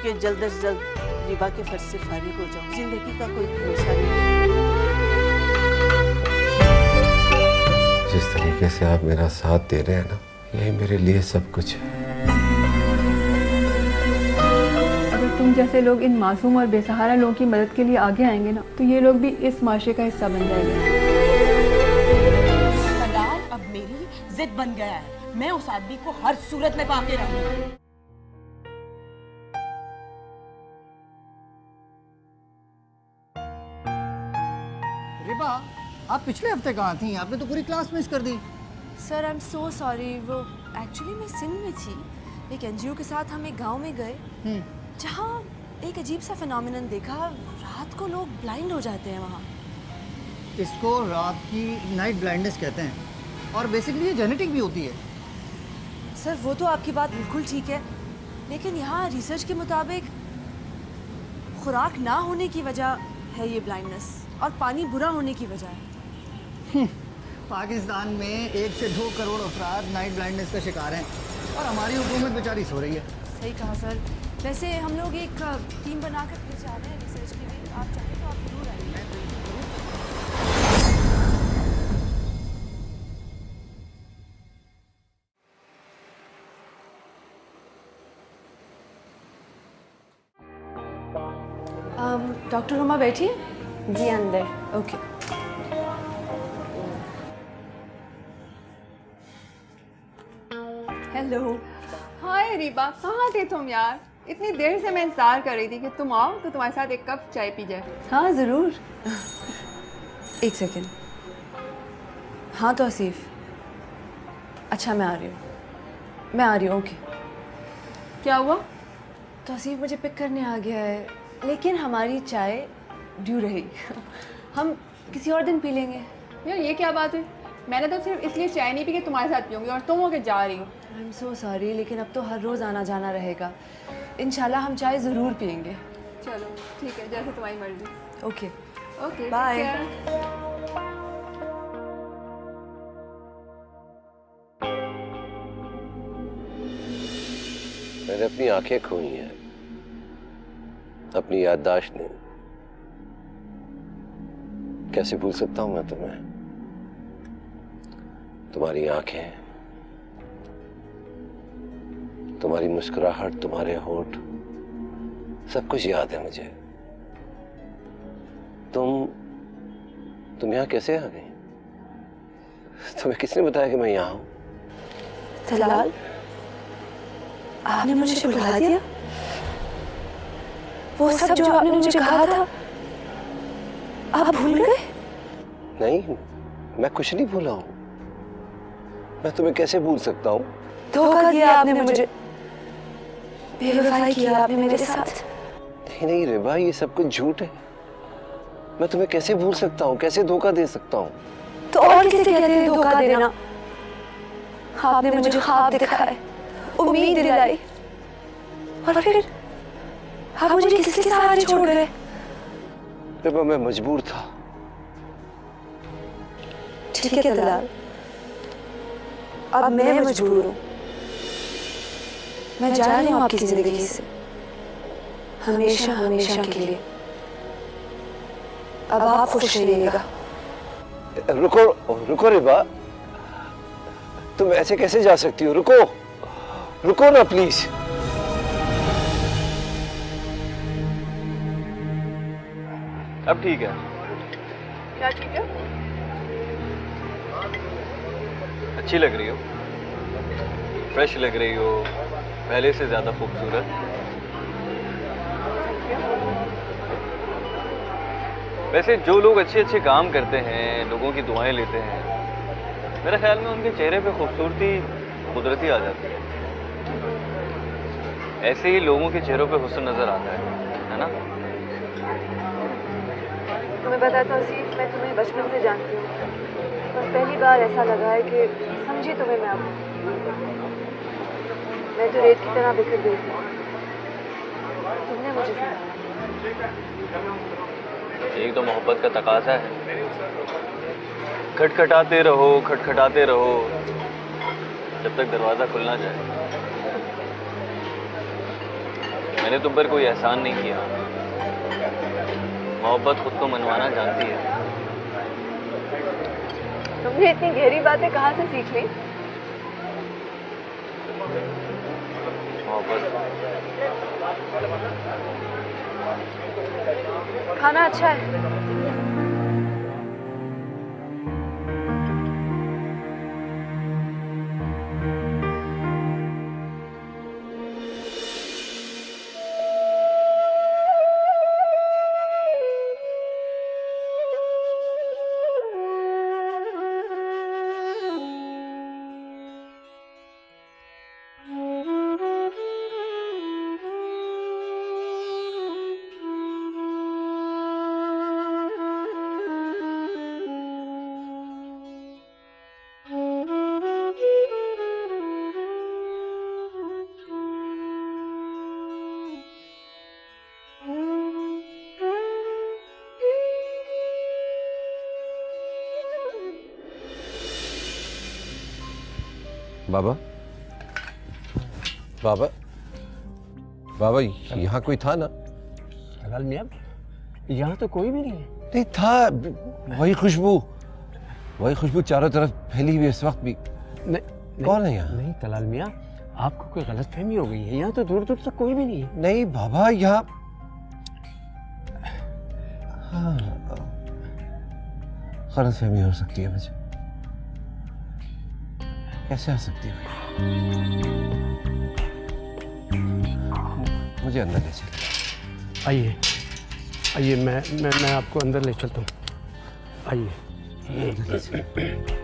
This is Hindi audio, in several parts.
कि जल्द से जल्द रिबा के फर्ज से फारिग हो जाऊं। जिंदगी का कोई भरोसा नहीं। जिस तरीके से आप मेरा साथ दे रहे हैं ना, यही मेरे लिए सब कुछ है। अगर तुम जैसे लोग इन मासूम और बेसहारा लोगों की मदद के लिए आगे आएंगे ना, तो ये लोग भी इस माशरे का हिस्सा बन जाएंगे। तलाल अब मेरी जिद बन गया है। मैं उस आदमी को हर सूरत में पाके रहूंगी। रिबा, आप पिछले हफ्ते कहाँ थी? आपने तो पूरी क्लास मिस कर दी। Sir I am so sorry. वो एक्चुअली मैं सिंध में थी। एक एनजीओ के साथ हम एक गांव में गए जहाँ एक अजीब सा फिनोमिनन देखा। रात को लोग ब्लाइंड हो जाते हैं वहाँ। इसको रात की नाइट ब्लाइंडनेस कहते हैं और बेसिकली ये जेनेटिक भी होती है। सर वो तो आपकी बात बिल्कुल ठीक है, लेकिन यहाँ रिसर्च के मुताबिक खुराक ना होने की वजह है ये ब्लाइंडनेस, और पानी बुरा होने की वजह है। पाकिस्तान में 1 से 2 करोड़ अफराद नाइट ब्लाइंडनेस का शिकार हैं और हमारी हुकूमत बेचारी सो रही है। सही कहा सर। वैसे हम लोग एक टीम बनाकर फिर जा रहे हैं रिसर्च के लिए। आप चाहें तो आप जरूर आइए। डॉक्टर रुमा बैठिए। जी अंदर। ओके। हेलो। हाय रिबा, कहाँ थे तुम यार? इतनी देर से मैं इंतजार कर रही थी कि तुम आओ तो तुम्हारे साथ एक कप चाय पी जाए। हाँ ज़रूर। एक सेकेंड। हाँ तौसीफ, अच्छा मैं आ रही हूँ। ओके। क्या हुआ? तौसीफ मुझे पिक करने आ गया है, लेकिन हमारी चाय ड्यू रही। हम किसी और दिन पी लेंगे। यार ये क्या बात है? मैंने तो सिर्फ इसलिए चाय नहीं पी कि तुम्हारे साथ पीऊँगी और तुम होके जा रही हो। आई एम सो सॉरी, लेकिन अब तो हर रोज़ आना जाना रहेगा। इंशाल्लाह हम चाय ज़रूर पियेंगे। चलो ठीक है, जैसे तुम्हारी मर्जी। Okay okay bye. मैंने अपनी आंखें खोई हैं, अपनी याददाश्त नहीं। कैसे भूल सकता हूं मैं तुम्हें? तुम्हारी आंखें, तुम्हारी मुस्कुराहट, तुम्हारे होठ, सब कुछ याद है मुझे। तुम यहाँ कैसे आ गई? तुम्हें किसने बताया कि मैं यहाँ हूं? तलाल, आपने मुझे बुला दिया? वो सब जो आपने मुझे कहा था आप भूल गए? नहीं, मैं कुछ नहीं भूला हूं। मैं तुम्हें कैसे भूल सकता हूँ? धोखा दिया आपने मुझे, बेवफाई किया आपने मेरे साथ। नहीं रिबा, ये सब कुछ झूठ है। मैं तुम्हें कैसे भूल सकता हूँ, कैसे धोखा दे सकता हूँ? तो और किसे कहते हैं धोखा देना? आपने मुझे ख्वाब दिखाए, उम्मीद दिलाई, और फिर आप मुझे किसके सहारे छोड़ गए? रिबा, मैं मजबूर था। ठीक है तलाल, अब मैं मजबूर हूँ। मैं जा रही हूँ आपकी जिंदगी से, हमेशा हमेशा के लिए। अब आप खुश रहिएगा। रुको रुको रिबा, तुम ऐसे कैसे जा सकती हो? रुको ना प्लीज। अब ठीक है। क्या ठीक है? अच्छी लग रही हो, फ्रेश लग रही हो, पहले से ज्यादा खूबसूरत। वैसे जो लोग अच्छे अच्छे काम करते हैं, लोगों की दुआएं लेते हैं, मेरे ख्याल में उनके चेहरे पे खूबसूरती कुदरती आ जाती है। ऐसे ही लोगों के चेहरों पे हुस्न नजर आता है ना? तुम्हें पता तौसीफ, मैं तुम्हें बचपन से जानती हूँ। बस पहली बार ऐसा लगा है कि समझी तुम्हें मैं अब। मैं तो रेत की तरह बिखर गई थी, तुमने मुझे समझाया। एक तो मोहब्बत का तकाजा है। खटखटाते रहो जब तक दरवाजा खुल ना जाए। मैंने तुम पर कोई एहसान नहीं किया। मोहब्बत खुद को मनवाना जानती है। तुमने इतनी गहरी बातें कहाँ से सीख ली? मोहब्बत। खाना अच्छा है। बाबा, बाबा, बाबा, यहाँ कोई था ना? हलाल मियाँ, यहाँ तो कोई भी नहीं है। नहीं था, वही खुशबू चारों तरफ फैली हुई इस वक्त भी। कौन है यहाँ? नहीं तलाल मियाँ, आपको कोई गलतफहमी हो गई है। यहाँ तो दूर दूर तक कोई भी नहीं है। नहीं बाबा, यहाँ हाँ, गलतफहमी हो सकती है मुझे। कैसे आ सकती है? मुझे अंदर ले चलिए। आइए आइए, मैं आपको अंदर ले चलता हूँ। आइए। अंदर ले चलिए।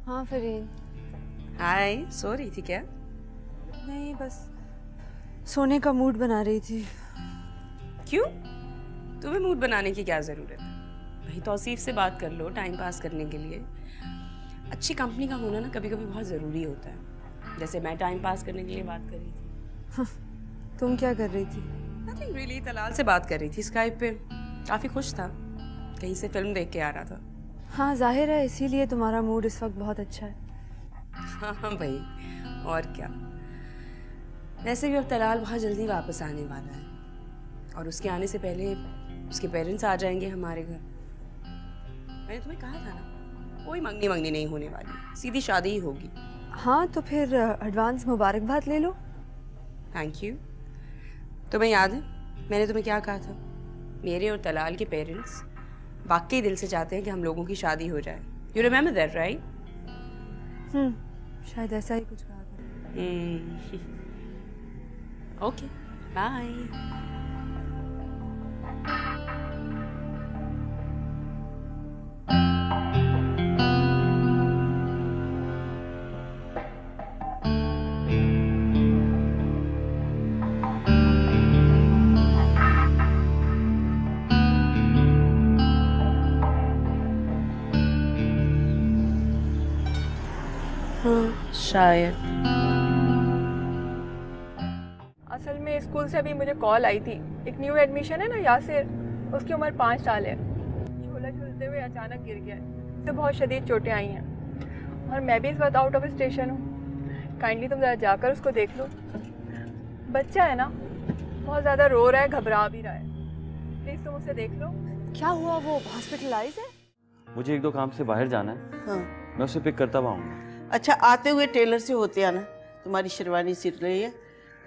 हाँ फरीन। हाय, सो रही थी क्या? नहीं, बस सोने का मूड बना रही थी। क्यों? तुम्हें मूड बनाने की क्या ज़रूरत है? भाई तौसीफ से बात कर लो टाइम पास करने के लिए। अच्छी कंपनी का होना ना कभी कभी बहुत ज़रूरी होता है। जैसे मैं टाइम पास करने के लिए बात कर रही थी। तुम क्या कर रही थी? नथिंग रियली, तलाल से बात कर रही थी स्काइप पे। काफ़ी खुश था, कहीं से फिल्म देख के आ रहा था। हाँ जाहिर है, इसीलिए तुम्हारा मूड इस वक्त बहुत अच्छा है। हाँ भाई, और क्या। वैसे भी अब तलाल बहुत जल्दी वापस आने वाला है और उसके आने से पहले उसके पेरेंट्स आ जाएंगे हमारे घर। मैंने तुम्हें कहा था ना, कोई मंगनी नहीं होने वाली, सीधी शादी ही होगी। हाँ तो फिर एडवांस मुबारकबाद ले लो। Thank you. तुम्हें याद है मैंने तुम्हें क्या कहा था? मेरे और तलाल के पेरेंट्स वाकई दिल से चाहते हैं कि हम लोगों की शादी हो जाए। You remember that right? शायद ऐसा ही कुछ कहा था। Okay, bye. शायद। असल में स्कूल से अभी मुझे कॉल आई थी, एक न्यू एडमिशन है ना यासिर, उसकी उम्र 5 साल है। झूला झूलते हुए अचानक गिर गया, उससे बहुत शदीद चोटें आई हैं और मैं भी इस वक्त आउट ऑफ स्टेशन हूँ। काइंडली तुम ज़रा जाकर उसको देख लो। बच्चा है ना, बहुत ज़्यादा रो रहा है, घबरा भी रहा है। प्लीज़ तुम उसे देख लो। क्या हुआ, वो हॉस्पिटलाइज है? मुझे एक दो काम से बाहर जाना है। हाँ। मैं उसे पिक करता आऊँगा। अच्छा, आते हुए टेलर से होते आना। तुम्हारी शेरवानी सिल रही है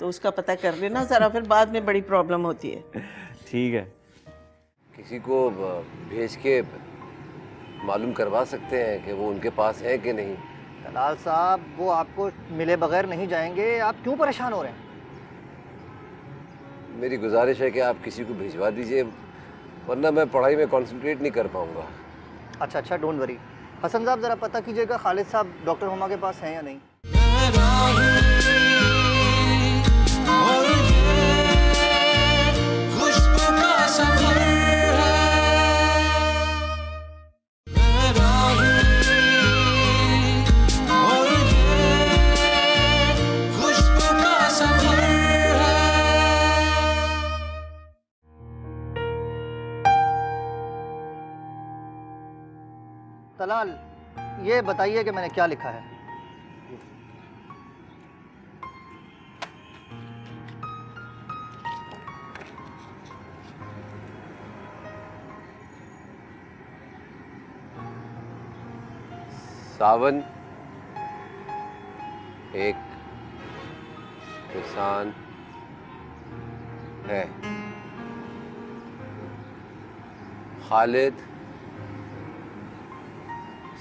तो उसका पता कर लेना ज़रा, फिर बाद में बड़ी प्रॉब्लम होती है। ठीक है। किसी को भेज के मालूम करवा सकते हैं कि वो उनके पास है कि नहीं। तलाल साहब, वो आपको मिले बगैर नहीं जाएंगे, आप क्यों परेशान हो रहे हैं? मेरी गुजारिश है कि आप किसी को भिजवा दीजिए, वरना मैं पढ़ाई में कंसंट्रेट नहीं कर पाऊंगा। अच्छा, डोंट वरी। हसन साहब, ज़रा पता कीजिएगा खालिद साहब डॉक्टर हुमा के पास हैं या नहीं। तलाल, ये बताइए कि मैंने क्या लिखा है। सावन एक किसान है। खालिद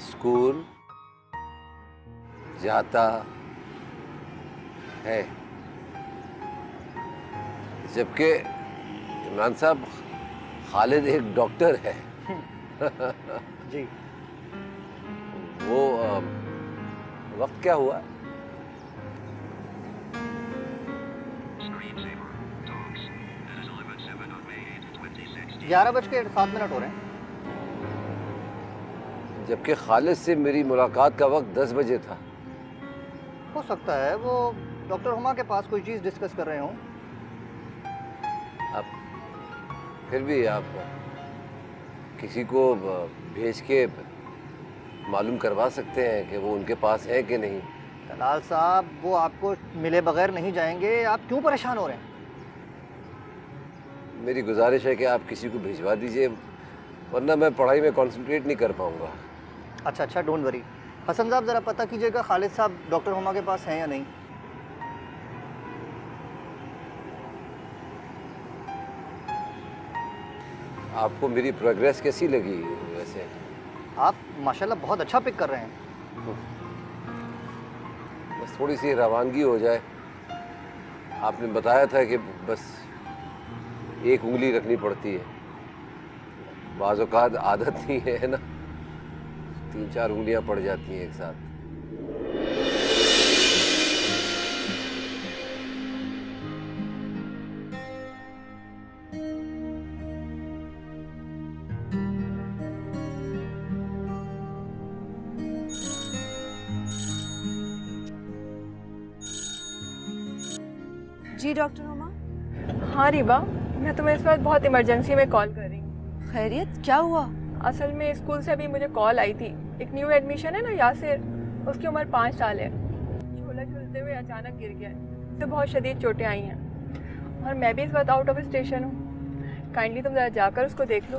स्कूल जाता है। जबकि इमरान साहब, खालिद एक डॉक्टर है। जी। वो वक्त क्या हुआ? 11:07 हो रहे हैं। जबकि खालिद से मेरी मुलाकात का वक्त 10 बजे था। हो सकता है वो डॉक्टर हुमा के पास कोई चीज़ डिस्कस कर रहे हों। अब फिर भी आप किसी को भेज के मालूम करवा सकते हैं कि वो उनके पास है कि नहीं। तलाल साहब, वो आपको मिले बगैर नहीं जाएंगे। आप क्यों परेशान हो रहे हैं? मेरी गुजारिश है कि आप किसी को भिजवा दीजिए, वरना मैं पढ़ाई में कंसंट्रेट नहीं कर पाऊंगा। अच्छा, डोंट वरी। हसन साहब, ज़रा पता कीजिएगा खालिद साहब डॉक्टर हुमा के पास हैं या नहीं। आपको मेरी प्रोग्रेस कैसी लगी वैसे? आप माशाल्लाह बहुत अच्छा पिक कर रहे हैं। बस थोड़ी सी रवानगी हो जाए। आपने बताया था कि बस एक उंगली रखनी पड़ती है, बाज़ औक़ात आदत नहीं है ना, 3-4 उंगलियां पड़ जाती हैं एक साथ। जी डॉक्टर हुमा। हाँ रीबा, मैं तुम्हें इस वक्त बहुत इमरजेंसी में कॉल कर रही हूँ। खैरियत, क्या हुआ? असल में स्कूल से अभी मुझे कॉल आई थी। एक न्यू एडमिशन है ना यासिर, उसकी उम्र 5 साल है। झूला झूलते हुए अचानक गिर गया है। उसे बहुत शदीद चोटें आई हैं और मैं भी इस वक्त आउट ऑफ स्टेशन हूँ। काइंडली तुम ज़रा जाकर उसको देख लो।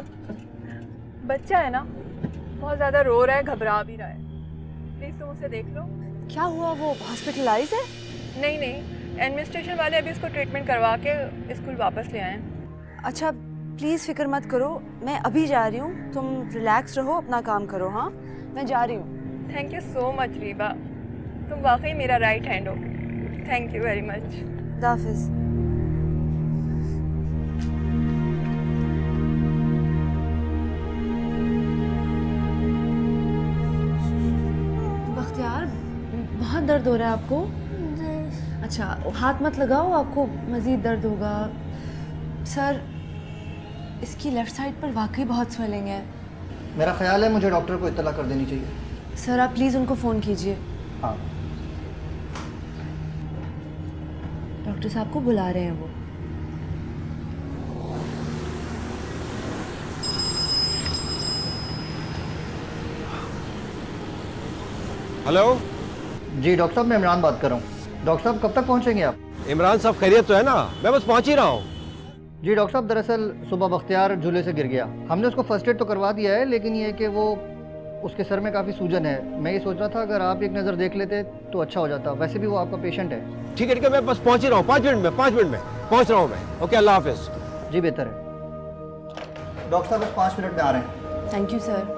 बच्चा है ना, बहुत ज़्यादा रो रहा है, घबरा भी रहा है। प्लीज़ तुम उसे देख लो। क्या हुआ, वो हॉस्पिटलाइज है? नहीं, एडमिनिस्ट्रेशन वाले अभी उसको ट्रीटमेंट करवा के स्कूल वापस ले आए हैं। अच्छा, प्लीज़ फिक्र मत करो, मैं अभी जा रही हूँ। तुम रिलैक्स रहो, अपना काम करो। हाँ, मैं जा रही हूँ। Thank you so much Reeba, तुम वाकई मेरा राइट हैंड हो। Thank you very much. खुदा हाफिज़। बख्तियार, बहुत दर्द हो रहा है आपको? अच्छा, हाथ मत लगाओ, आपको मज़ीद दर्द होगा। सर, इसकी लेफ़्ट साइड पर वाकई बहुत स्वेलिंग है। मेरा ख्याल है मुझे डॉक्टर को इत्तला कर देनी चाहिए। सर, आप प्लीज़ उनको फ़ोन कीजिए। हाँ। डॉक्टर साहब को बुला रहे हैं वो। हेलो जी डॉक्टर साहब, मैं इमरान बात कर रहा हूँ। डॉक्टर साहब, कब तक पहुँचेंगे आप? इमरान साहब, खैरियत तो है ना? मैं बस पहुंच ही रहा हूँ। जी डॉक्टर साहब, दरअसल सुबह बख्तियार झूले से गिर गया। हमने उसको फर्स्ट एड तो करवा दिया है, लेकिन ये कि वो उसके सर में काफ़ी सूजन है। मैं ये सोच रहा था अगर आप एक नज़र देख लेते तो अच्छा हो जाता। वैसे भी वो आपका पेशेंट है। ठीक है, मैं बस पहुंच ही रहा हूँ। 5 मिनट में पहुंच रहा हूँ मैं। ओके, अल्लाह हाफिज। जी बेहतर है। डॉक्टर साहब बस 5 मिनट में आ रहे हैं। Thank you sir.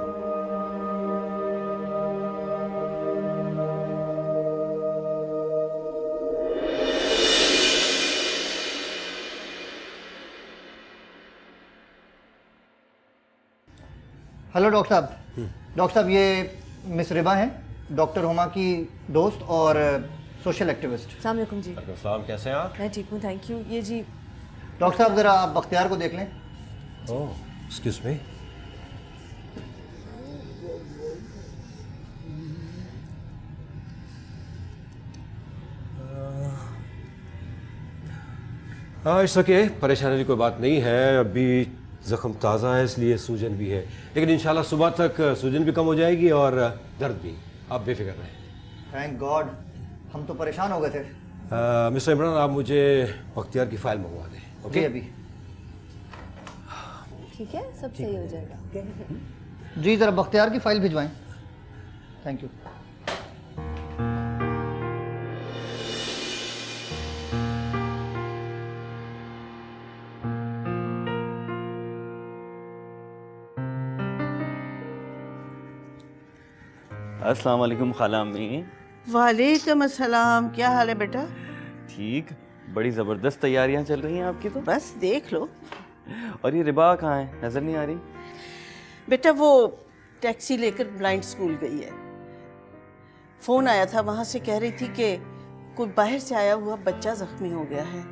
Hello doctor साहब। डॉक्टर साहब, ये मिस रिबा हैं, डॉक्टर हुमा की दोस्त और सोशल एक्टिविस्ट। अस्सलाम वालेकुम जी। सलाम, कैसे हैं आप? मैं ठीक हूँ, थैंक यू। ये जी। डॉक्टर साहब, ज़रा आप बख्तियार को देख लें। ओह, एक्सक्यूज मी। हाँ, इट्स ओके, परेशानी की कोई बात नहीं है। अभी जख्म ताज़ा है इसलिए सूजन भी है, लेकिन इंशाल्लाह सुबह तक सूजन भी कम हो जाएगी और दर्द भी। आप बेफिक्र रहें। थैंक गॉड, हम तो परेशान हो गए थे। मिस्टर इमरान, आप मुझे बख्तियार की फ़ाइल मंगवा दें। जी ओके, अभी। ठीक है, सब सही हो जाएगा। जी ज़रा बख्तियार की फ़ाइल भिजवाएं। Thank you. अस्सलाम वालेकुम खाला अम्मी। वालेकुम अस्सलाम, क्या हाल है बेटा? ठीक, बड़ी ज़बरदस्त तैयारियां चल रही हैं आपकी तो। बस देख लो। और ये रिबा कहाँ है, नज़र नहीं आ रही? बेटा वो टैक्सी लेकर ब्लाइंड स्कूल गई है। फ़ोन आया था वहाँ से, कह रही थी कि कोई बाहर से आया हुआ बच्चा ज़ख्मी हो गया है,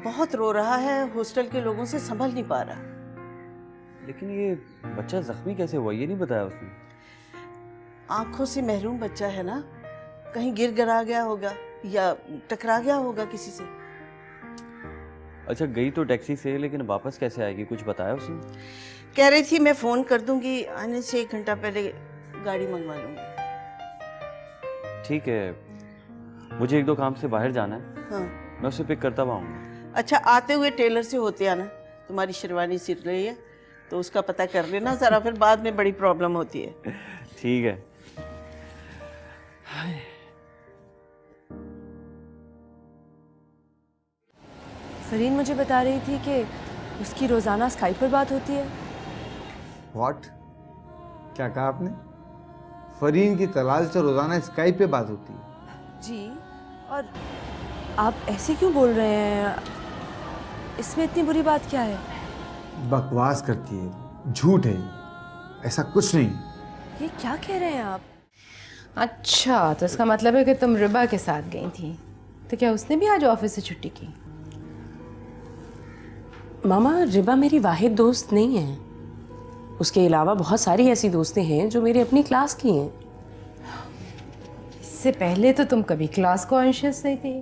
बहुत रो रहा है, हॉस्टल के लोगों से संभल नहीं पा रहा। लेकिन ये बच्चा ज़ख्मी कैसे हुआ, ये नहीं बताया उसने। आंखों से महरूम बच्चा है ना, कहीं गिर गिरा गया होगा या टकरा गया होगा किसी से। अच्छा, गई तो टैक्सी से, लेकिन वापस कैसे आएगी, कुछ बताया उसने? कह रही थी मैं फ़ोन कर दूंगी, आने से 1 घंटा पहले गाड़ी मंगवा लूंगी। ठीक है, मुझे 1-2 काम से बाहर जाना है। हाँ मैं उसे पिक करता आऊँगा। अच्छा, आते हुए टेलर से होते आना, तुम्हारी शेरवानी सिल रही है तो उसका पता कर लेना ज़रा, फिर बाद में बड़ी प्रॉब्लम होती है। ठीक है। फरीन मुझे बता रही थी कि उसकी रोज़ाना स्काइप पर बात होती है। व्हाट? क्या कहा आपने? फरीन की तलाल से रोज़ाना स्काइप पे बात होती है? जी, और आप ऐसे क्यों बोल रहे हैं? इसमें इतनी बुरी बात क्या है? बकवास करती है, झूठ है, ऐसा कुछ नहीं। ये क्या कह रहे हैं आप? अच्छा, तो इसका मतलब है कि तुम रिबा के साथ गई थी। तो क्या उसने भी आज ऑफिस से छुट्टी की? मामा, रिबा मेरी वाहिद दोस्त नहीं है। उसके अलावा बहुत सारी ऐसी दोस्तें हैं जो मेरी अपनी क्लास की हैं। इससे पहले तो तुम कभी क्लास कॉन्शियस नहीं थी।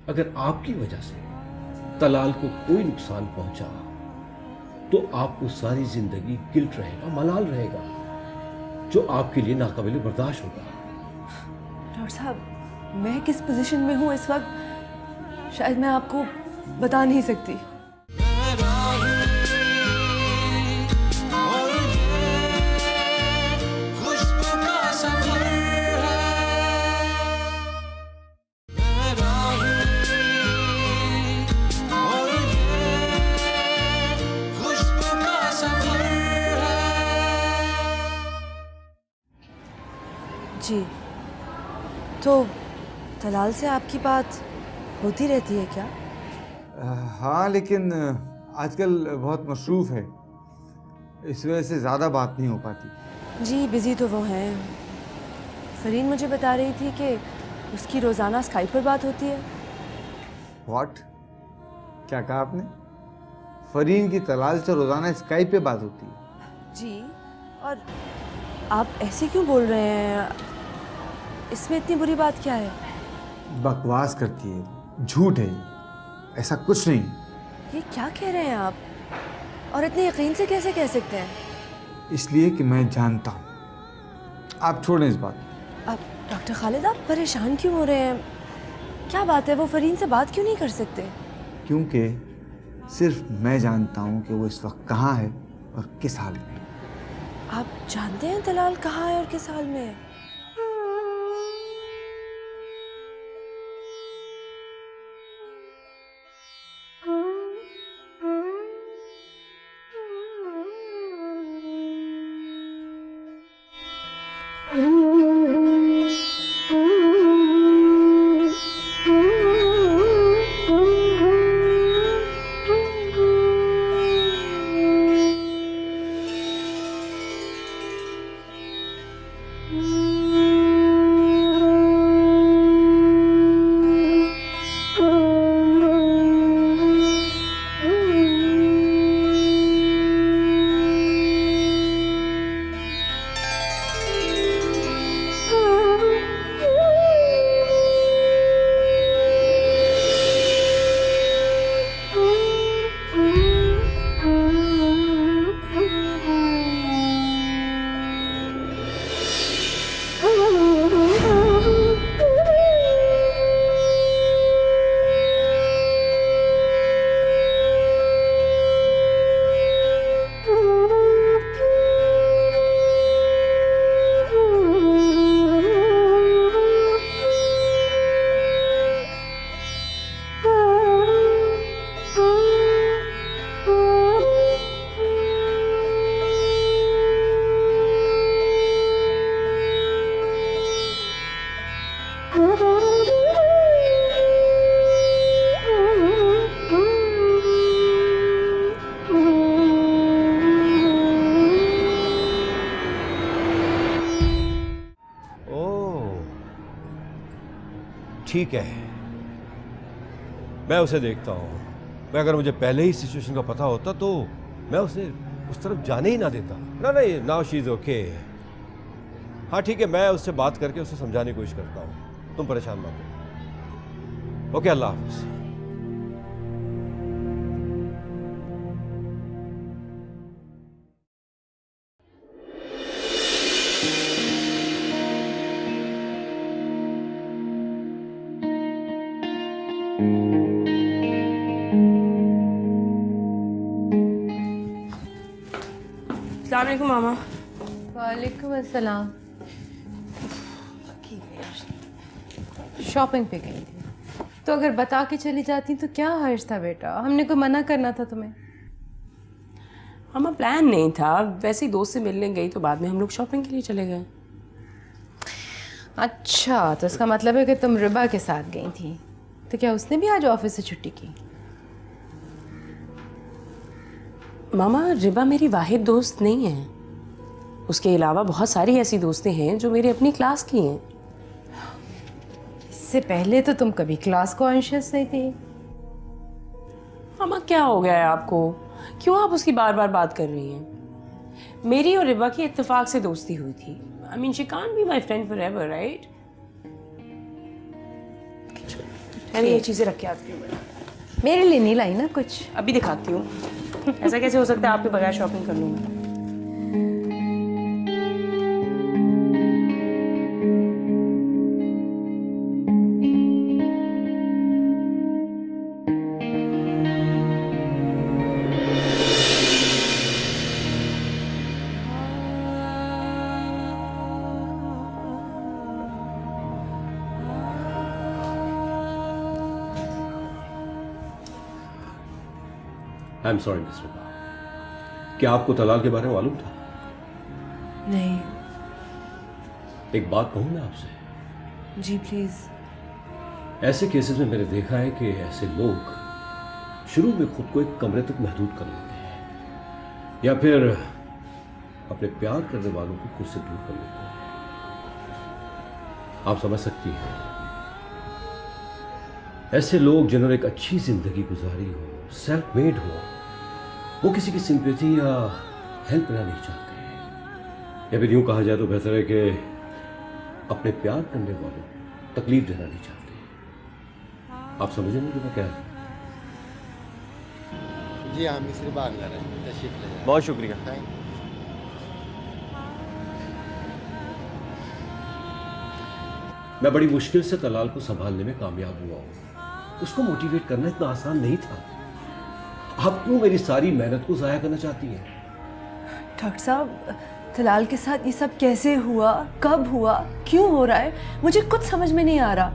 अगर आपकी वजह से तलाल को कोई नुकसान पहुंचा तो आपको सारी जिंदगी गिल्ट रहेगा, मलाल रहेगा, जो आपके लिए नाकाबिल बर्दाश्त होगा। डॉक्टर साहब, मैं किस पोजीशन में हूँ इस वक्त शायद मैं आपको बता नहीं सकती। जी, तो तलाल से आपकी बात होती रहती है क्या? हाँ, लेकिन आजकल बहुत मसरूफ़ है, इस वजह से ज़्यादा बात नहीं हो पाती। जी, बिज़ी तो वो हैं। फरीन मुझे बता रही थी कि उसकी रोज़ाना स्काइप पर बात होती है। व्हाट? क्या कहा आपने? फरीन की तलाल से रोज़ाना स्काइप पे बात होती है? जी, और आप ऐसे क्यों बोल रहे हैं? इसमें इतनी बुरी बात क्या है? बकवास करती है, झूठ है, ऐसा कुछ नहीं। ये क्या कह रहे हैं आप? और इतने यकीन से कैसे कह सकते हैं? इसलिए कि मैं जानता हूँ। आप छोड़ें इस बात। आप डॉक्टर खालिद, आप परेशान क्यों हो रहे हैं? क्या बात है, वो फरीन से बात क्यों नहीं कर सकते? क्योंकि सिर्फ मैं जानता हूँ कि वो इस वक्त कहाँ है और किस हाल में। आप जानते हैं तलाल कहाँ है और किस हाल में है? Mm-hmm. ठीक है, मैं उसे देखता हूँ। मैं अगर मुझे पहले ही सिचुएशन का पता होता तो मैं उसे उस तरफ जाने ही ना देता। ना नहीं, नाउ शी इज़ ओके। हाँ ठीक है, मैं उससे बात करके उसे समझाने की कोशिश करता हूँ। तुम परेशान मत हो। ओके, अल्लाह हाफ़िज़। अस्सलाम वालेकुम मामा। वालेकुम अस्सलाम। शॉपिंग पे गई थी, तो अगर बता के चली जाती तो क्या हर्ज था बेटा? हमने कोई मना करना था तुम्हें? मामा प्लान नहीं था, वैसे ही दोस्त से मिलने गई तो बाद में हम लोग शॉपिंग के लिए चले गए। अच्छा, तो इसका मतलब है कि तुम रिबा के साथ गई थी। तो क्या उसने भी आज ऑफिस से छुट्टी की? मामा रिबा मेरी वाहिद दोस्त नहीं है, उसके अलावा बहुत सारी ऐसी दोस्तें हैं जो मेरे अपनी क्लास की हैं। इससे पहले तो तुम कभी क्लास कॉन्शियस नहीं थी। मामा क्या हो गया है आपको? क्यों आप उसकी बार बार बात कर रही हैं? मेरी और रिबा की इत्तेफाक से दोस्ती हुई थी। I mean she can't be my friend for ever, right? ये चीज़ें रख के आती हूँ। मेरे लिए नहीं लाई ना कुछ? अभी दिखाती हूँ। ऐसा कैसे हो सकता है आपके बगैर शॉपिंग कर लूँ मैं? I am sorry miss Riba, क्या आपको तलाक के बारे में मालूम था? नहीं। एक बात कहूँ मैं आपसे? जी प्लीज़। ऐसे केसेस में मैंने देखा है कि ऐसे लोग शुरू में खुद को एक कमरे तक महदूद कर लेते हैं या फिर अपने प्यार करने वालों को खुद से दूर कर लेते हैं। आप समझ सकती हैं, ऐसे लोग जिन्होंने एक अच्छी जिंदगी गुजारी हो, सेल्फ मेड हो, वो किसी की सिंपैथी या हेल्प लेना नहीं चाहते, या फिर यूं कहा जाए तो बेहतर है कि अपने प्यार करने वालों को तकलीफ देना नहीं चाहते। आप समझेंगे कि मैं क्या है? जी हाँ, मिस्र बाग ला रहे हैं, तशरीफ ले जाएं। बहुत शुक्रिया। मैं बड़ी मुश्किल से तलाल को संभालने में कामयाब हुआ हूँ। उसको मोटिवेट करना इतना आसान नहीं था। आप क्यों मेरी सारी मेहनत को जाया करना चाहती हैं? डॉक्टर साहब, तलाल के साथ ये सब कैसे हुआ, कब हुआ, क्यों हो रहा है, मुझे कुछ समझ में नहीं आ रहा।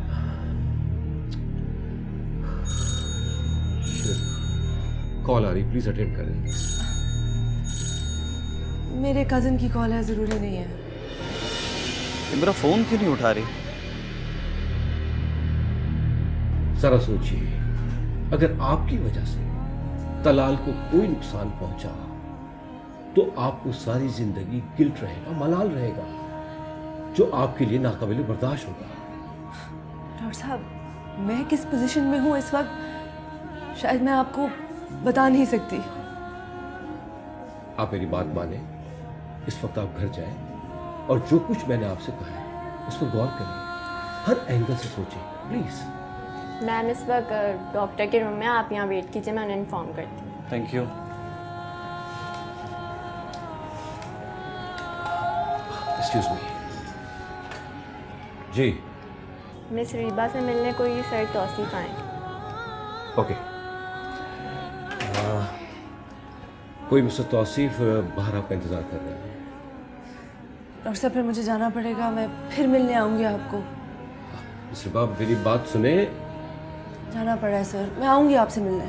कॉल आ रही, प्लीज अटेंड करें। मेरे कज़न की कॉल है, ज़रूरी नहीं है। मेरा फ़ोन क्यों नहीं उठा रही? जरा सोचिए, अगर आपकी वजह से तलाल को कोई नुकसान पहुंचा तो आपको सारी जिंदगी गिल्ट रहेगा, मलाल रहेगा, जो आपके लिए नाकाबिल बर्दाश्त होगा। डॉक्टर साहब, मैं किस पोजीशन में हूँ इस वक्त, शायद मैं आपको बता नहीं सकती। आप मेरी बात माने, इस वक्त आप घर जाएं और जो कुछ मैंने आपसे कहा है उस पर गौर करें, हर एंगल से सोचें, प्लीज। मैम इस वक्त डॉक्टर के रूम में, आप यहाँ वेट कीजिए, मैं उन्हें इन्फॉर्म करती हूँ। Thank you. Excuse me. जी। मिस रीबा से मिलने कोई सर तौसीफ आए। ओके। कोई मिस्टर तौसीफ बाहर आपका इंतजार कर रहे हैं। डॉक्टर साहब, फिर मुझे जाना पड़ेगा, मैं फिर मिलने आऊँगी आपको। मिस्टर बाब, मेरी बात सुने। जाना पड़ा है सर, मैं आऊँगी आपसे मिलने।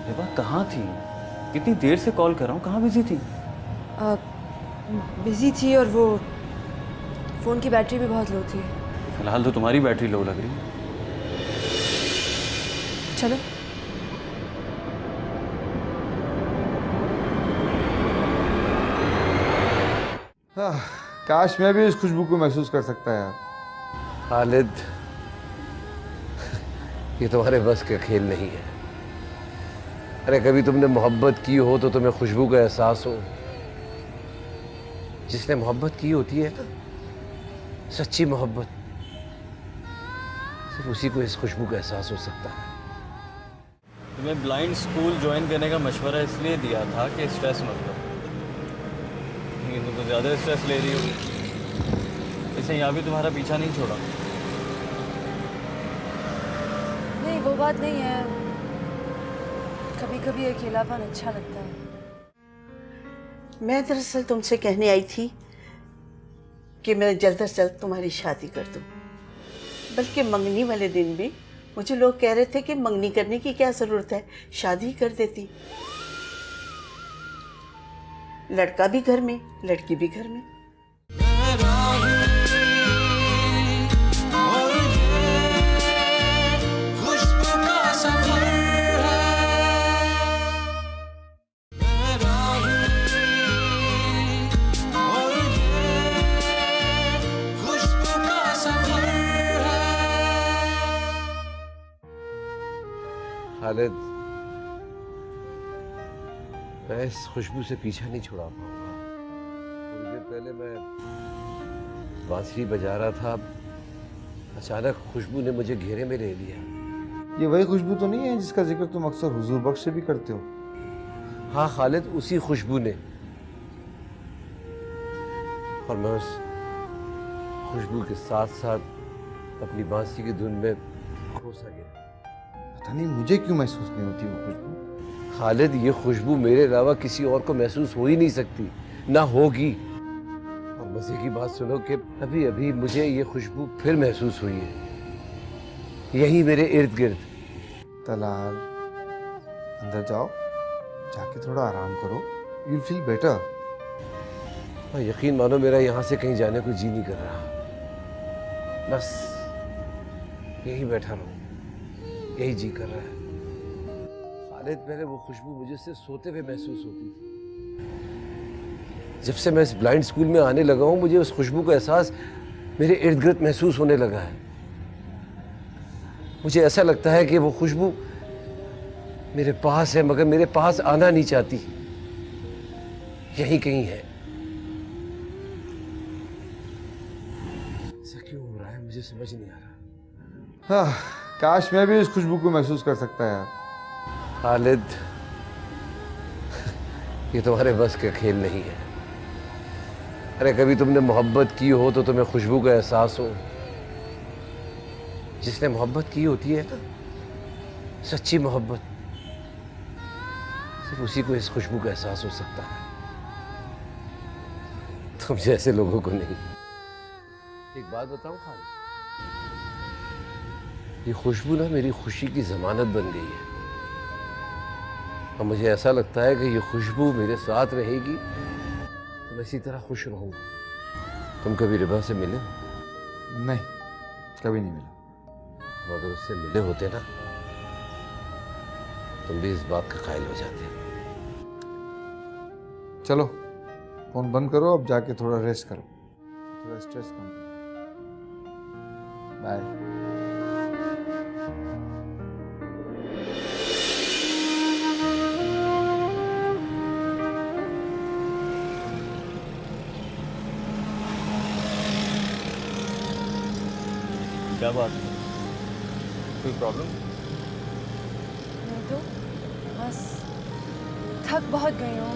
रिबा कहाँ थी? कितनी देर से कॉल कर रहा हूँ, कहाँ बिजी थी? बिजी थी और वो फ़ोन की बैटरी भी बहुत लो थी। फिलहाल तो तुम्हारी बैटरी लो लग रही है। चलो। काश मैं भी इस खुशबू को महसूस कर सकता यार। खालिद, ये तुम्हारे बस का खेल नहीं है। अरे कभी तुमने मोहब्बत की हो तो तुम्हें खुशबू का एहसास हो। जिसने मोहब्बत की होती है सच्ची मोहब्बत, सिर्फ उसी को इस खुशबू का एहसास हो सकता है। तुम्हें ब्लाइंड स्कूल ज्वाइन करने का मशवरा इसलिए दिया था कि स्ट्रेस मत लो, लेकिन तुम तो ज़्यादा स्ट्रेस ले रही हो। इसे यहाँ भी तुम्हारा पीछा नहीं छोड़ा। नहीं, वो बात नहीं है, कभी कभी अकेलापन अच्छा लगता है। मैं दरअसल तुमसे कहने आई थी कि मैं जल्द से जल्द तुम्हारी शादी कर दूं। बल्कि मंगनी वाले दिन भी मुझे लोग कह रहे थे कि मंगनी करने की क्या ज़रूरत है, शादी कर देती। लड़का भी घर में, लड़की भी घर में। खालिद, मैं इस खुशबू से पीछा नहीं छुड़ा पाऊंगा। थोड़ी देर पहले मैं बांसुरी बजा रहा था, अचानक खुशबू ने मुझे घेरे में ले लिया। ये वही खुशबू तो नहीं है जिसका जिक्र तुम अक्सर हुजूर बख्श से भी करते हो? हाँ खालिद, उसी खुशबू ने। और मैं उस खुशबू के साथ साथ अपनी बांसुरी की धुन में खो सा गया। पता नहीं मुझे क्यों महसूस नहीं होती वो खुशबू। खालिद, ये खुशबू मेरे अलावा किसी और को महसूस हो ही नहीं सकती, ना होगी। और मजे की बात सुनो कि अभी अभी मुझे ये खुशबू फिर महसूस हुई है, यही मेरे इर्द गिर्द। तलाल, अंदर जाओ, जाके थोड़ा आराम करो, you'll feel better। और यकीन मानो मेरा यहाँ से कहीं जाने को जी नहीं कर रहा, बस यही बैठा रहूं, यही जी कर रहा है। खालिद, पहले वो खुशबू मुझे से सोते हुए महसूस होती थी। जब से मैं इस ब्लाइंड स्कूल में आने लगा हूँ, मुझे उस खुशबू का एहसास मेरे इर्द गिर्द महसूस होने लगा है। मुझे ऐसा लगता है कि वो खुशबू मेरे पास है, मगर मेरे पास आना नहीं चाहती, यहीं कहीं है। ऐसा क्यों हो रहा है, मुझे समझ नहीं आ रहा। हाँ, काश मैं भी इस खुशबू को महसूस कर सकता यार। खालिद, ये तुम्हारे बस का खेल नहीं है। अरे कभी तुमने मोहब्बत की हो तो तुम्हें खुशबू का एहसास हो। जिसने मोहब्बत की होती है सच्ची मोहब्बत, सिर्फ उसी को इस खुशबू का एहसास हो सकता है, तुम जैसे लोगों को नहीं। एक बात बताऊं खालिद, ये खुशबू ना मेरी खुशी की जमानत बन गई है। और मुझे ऐसा लगता है कि ये खुशबू मेरे साथ रहेगी तो मैं इसी तरह खुश रहूंगा। तुम कभी रिबा से मिले? नहीं, कभी नहीं मिला। तुम अगर उससे मिले होते ना, तुम भी इस बात का कायल हो जाते। चलो फोन बंद करो, अब जाके थोड़ा रेस्ट करो, थोड़ा स्ट्रेस कम करो। बाय। क्या बात है, कोई प्रॉब्लम? नहीं तो बस थक बहुत गई हूँ।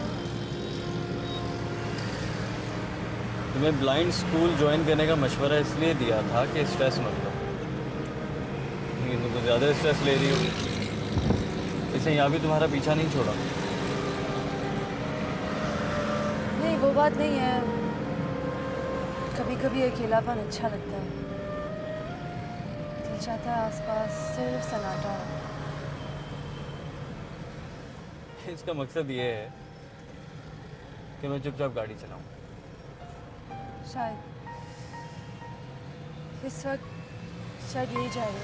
तुम्हें ब्लाइंड स्कूल ज्वाइन करने का मशवरा इसलिए दिया था कि स्ट्रेस मत लो, लेकिन तुम तो ज़्यादा स्ट्रेस ले रही हो। इसे यहाँ भी तुम्हारा पीछा नहीं छोड़ा। नहीं, वो बात नहीं है, कभी कभी अकेलापन अच्छा लगता है। दिल चाहता है आसपास सिर्फ सन्नाटा हो। इसका मकसद ये है कि मैं चुपचाप गाड़ी चलाऊं। शायद इस वक्त शायद यही चाहिए।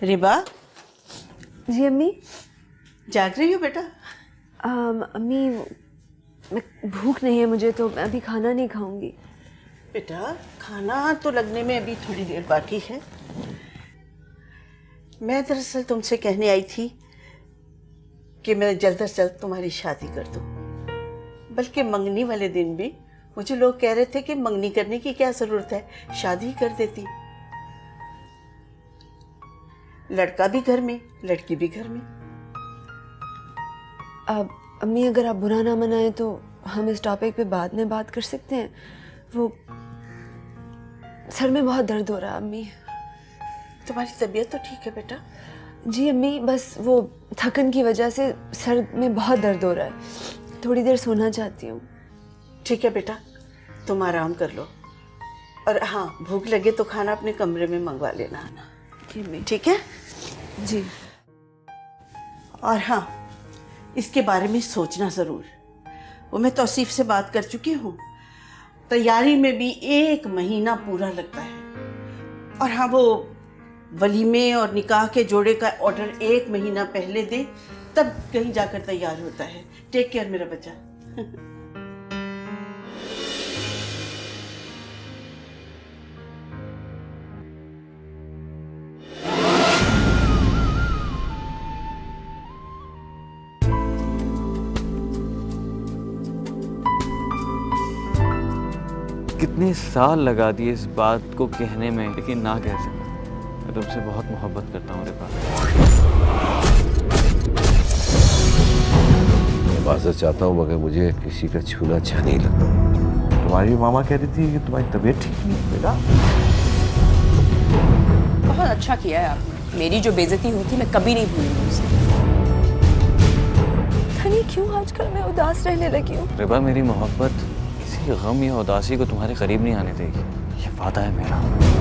रिबा, जी अम्मी। जाग रही हो बेटा? अम्मी, मैं भूख नहीं है मुझे, तो मैं अभी खाना नहीं खाऊंगी। बेटा, खाना तो लगने में अभी थोड़ी देर बाकी है। मैं दरअसल तुमसे कहने आई थी कि मैं जल्द से जल्द तुम्हारी शादी कर दूं। बल्कि मंगनी वाले दिन भी मुझे लोग कह रहे थे कि मंगनी करने की क्या जरूरत है, शादी कर देती। लड़का भी घर में, लड़की भी घर में। अब अम्मी, अगर आप बुरा ना मनाएं तो हम इस टॉपिक पे बाद में बात कर सकते हैं। वो सर में बहुत दर्द हो रहा है अम्मी। तुम्हारी तबीयत तो ठीक है बेटा? जी अम्मी, बस वो थकन की वजह से सर में बहुत दर्द हो रहा है। थोड़ी देर सोना चाहती हूँ। ठीक है बेटा, तुम आराम कर लो। और हाँ, भूख लगे तो खाना अपने कमरे में मंगवा लेना आना, ठीक है? जी। और हाँ, इसके बारे में सोचना ज़रूर। वो मैं तौसीफ से बात कर चुकी हूँ। तैयारी में भी 1 महीना पूरा लगता है। और हाँ, वो वलीमे और निकाह के जोड़े का ऑर्डर 1 महीना पहले दे, तब कहीं जाकर तैयार होता है। टेक केयर मेरा बच्चा। कितने साल लगा दिए इस बात को कहने में, लेकिन ना कह सका। मैं तुमसे बहुत मोहब्बत करता हूँ रिबा। माजरत चाहता हूँ, मगर मुझे किसी का छूना अच्छा नहीं लगता। तुम्हारी मामा कह रही थी कि तुम्हारी तबीयत ठीक नहीं है बेटा। बहुत अच्छा किया है आपने। मेरी जो बेइज्जती हुई थी मैं कभी नहीं भूलूंगी उसे। पता नहीं क्यों आजकल मैं उदास रहने लगी हूँ। रिबा, मेरी मोहब्बत किसी गम या उदासी को तुम्हारे करीब नहीं आने देगी। ये वादा है मेरा।